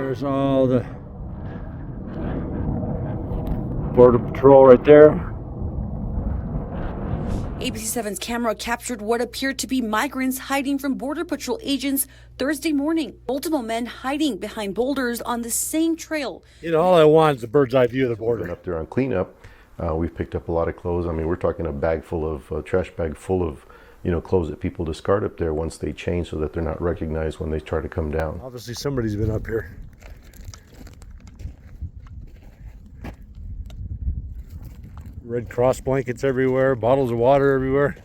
There's all the Border Patrol right there. ABC7's camera captured what appeared to be migrants hiding from Border Patrol agents Thursday morning. Multiple men hiding behind boulders on the same trail. You know, all I want is a bird's eye view of the border. Up there on cleanup, we've picked up a lot of clothes. I mean, we're talking a bag full of, trash bag full of, clothes that people discard up there once they change so that they're not recognized when they try to come down. Obviously somebody's been up here. Red Cross blankets everywhere, bottles of water everywhere.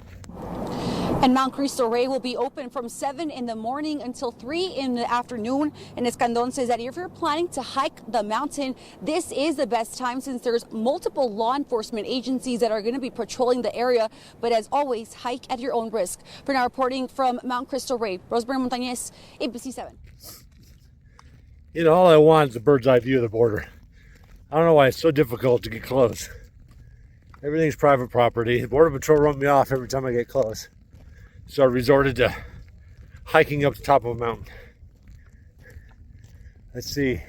And Mount Cristo Rey will be open from 7 in the morning until 3 in the afternoon. And Escandon says that if you're planning to hike the mountain, this is the best time since there's multiple law enforcement agencies that are going to be patrolling the area. But as always, hike at your own risk. For now, reporting from Mount Cristo Rey, Rosemary Montañez, ABC7. You know, all I want is a bird's eye view of the border. I don't know why it's so difficult to get close. Everything's private property. The Border Patrol run me off every time I get close. So I resorted to hiking up the top of a mountain. Let's see.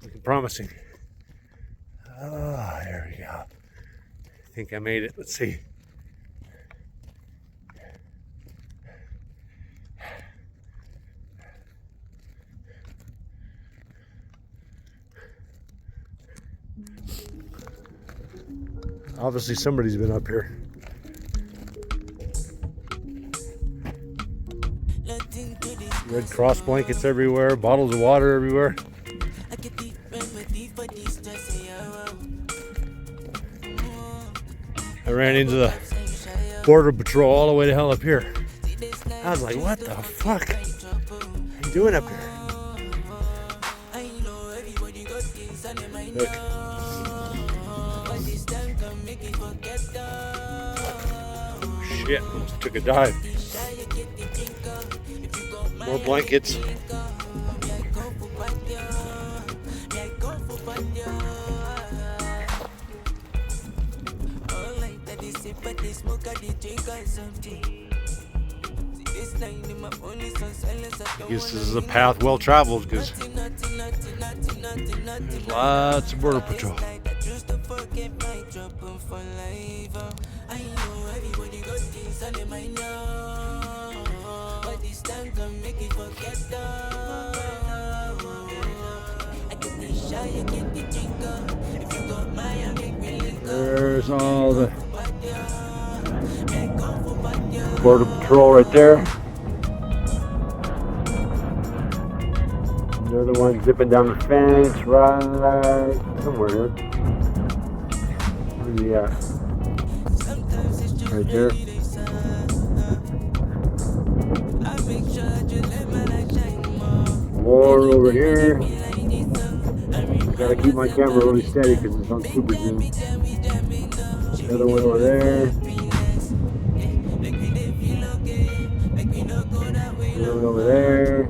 Looking promising. Oh, there we go. I think I made it. Let's see. Obviously somebody's been up here. Red Cross blankets everywhere, bottles of water everywhere. I ran into the Border Patrol all the way to hell up here. I was like, what the fuck are you doing up here? Look. Shit, almost took a dive. More blankets. I guess this is a path well traveled because there's lots of Border Patrol. There's all the Border Patrol right there. They're the ones zipping down the fence right somewhere here. Where's he at? Right there. More over here. Gotta keep my camera really steady because it's on super zoom. Another one over there. Another one over there.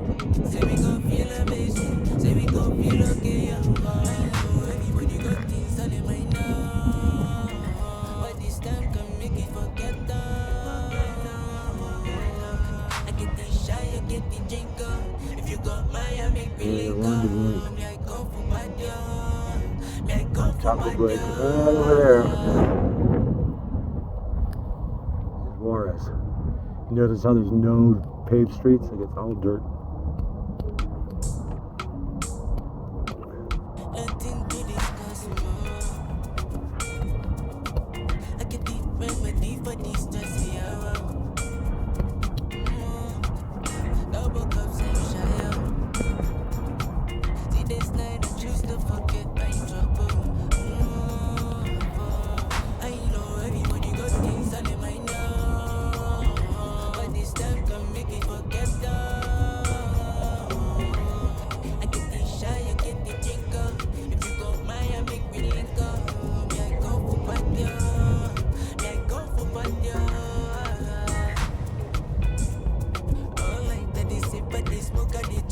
Chocolate break right over there. There's Juarez. You notice how there's no paved streets? Like it's all dirt.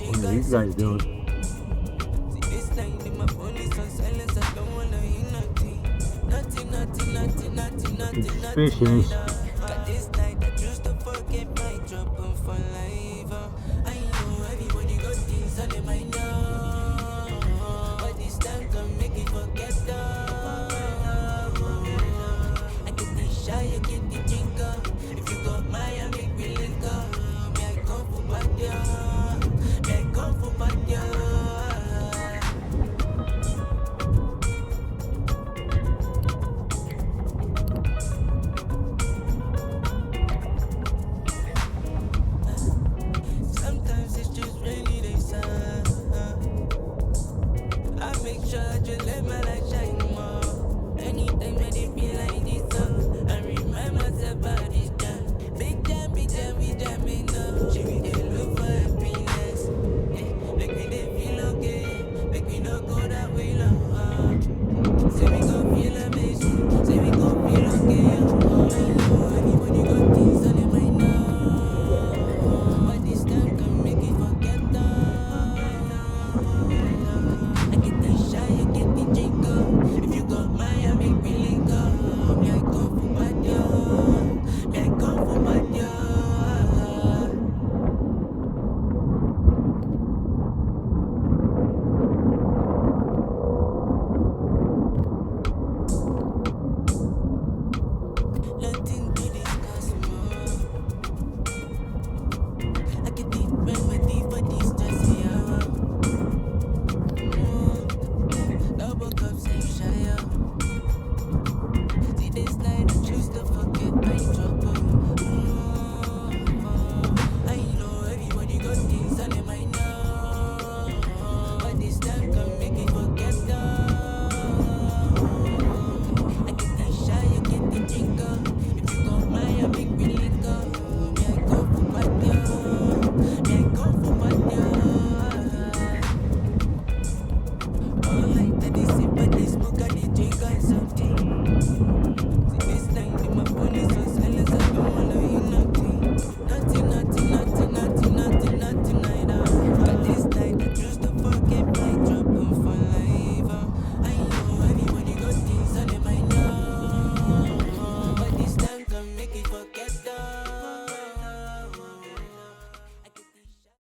What are these guys doing? Suspicious. breathtaking.